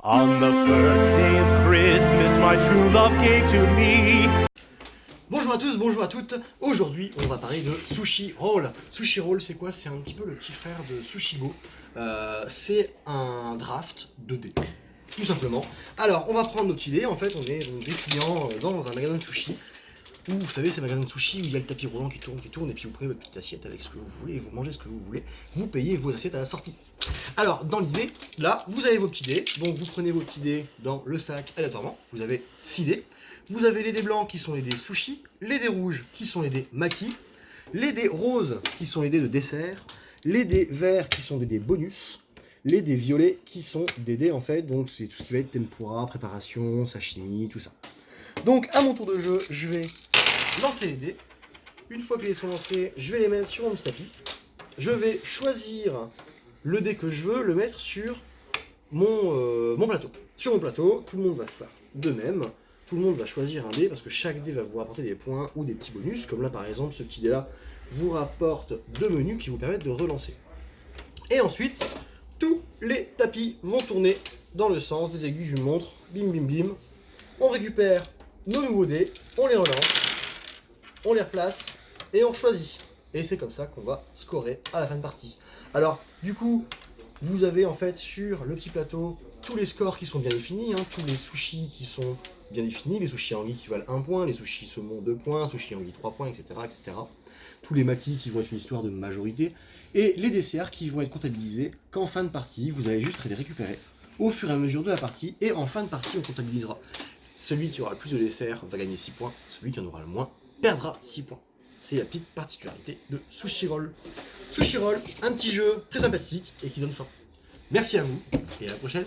On the first day of Christmas, my true love gave to me. Bonjour à tous, bonjour à toutes. Aujourd'hui, on va parler de Sushi Roll. Sushi Roll, c'est quoi? C'est un petit peu le petit frère de Sushigo. C'est un draft 2D, tout simplement. Alors, on va prendre notre idée. En fait, on est donc des clients dans un magasin de sushi. Où, vous savez, c'est un magasin de sushi où il y a le tapis roulant qui tourne, et puis vous prenez votre petite assiette avec ce que vous voulez, vous mangez ce que vous voulez, vous payez vos assiettes à la sortie. Alors, dans l'idée, là, vous avez vos petits dés, donc vous prenez vos petits dés dans le sac aléatoirement, vous avez 6 dés, vous avez les dés blancs qui sont les dés sushi, les dés rouges qui sont les dés maki, les dés roses qui sont les dés de dessert, les dés verts qui sont des dés bonus, les dés violets qui sont des dés en fait, donc c'est tout ce qui va être tempura, préparation, sashimi, tout ça. Donc, à mon tour de jeu, je vais lancer les dés. Une fois que les dés sont lancés, je vais les mettre sur mon petit tapis. Je vais choisir le dé que je veux, le mettre sur mon plateau. Sur mon plateau, tout le monde va faire de même. Tout le monde va choisir un dé parce que chaque dé va vous rapporter des points ou des petits bonus. Comme là, par exemple, ce petit dé-là vous rapporte 2 menus qui vous permettent de relancer. Et ensuite, tous les tapis vont tourner dans le sens des aiguilles d'une montre. Bim, bim, bim. On récupère nos nouveaux dés, on les relance, on les replace et on choisit. Et c'est comme ça qu'on va scorer à la fin de partie. Alors, du coup, vous avez en fait sur le petit plateau tous les scores qui sont bien définis, tous les sushis qui sont bien définis, les sushis anguilles qui valent 1 point, les sushis saumon 2 points, sushis anguilles 3 points, etc., etc. Tous les makis qui vont être une histoire de majorité, et les desserts qui vont être comptabilisés qu'en fin de partie, vous allez juste les récupérer au fur et à mesure de la partie, et en fin de partie, on comptabilisera. Celui qui aura le plus de desserts va gagner 6 points, celui qui en aura le moins perdra 6 points. C'est la petite particularité de Sushi Roll. Sushi Roll, un petit jeu très sympathique et qui donne faim. Merci à vous et à la prochaine.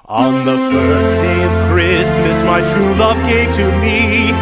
On the first day of Christmas, my true love gave to me.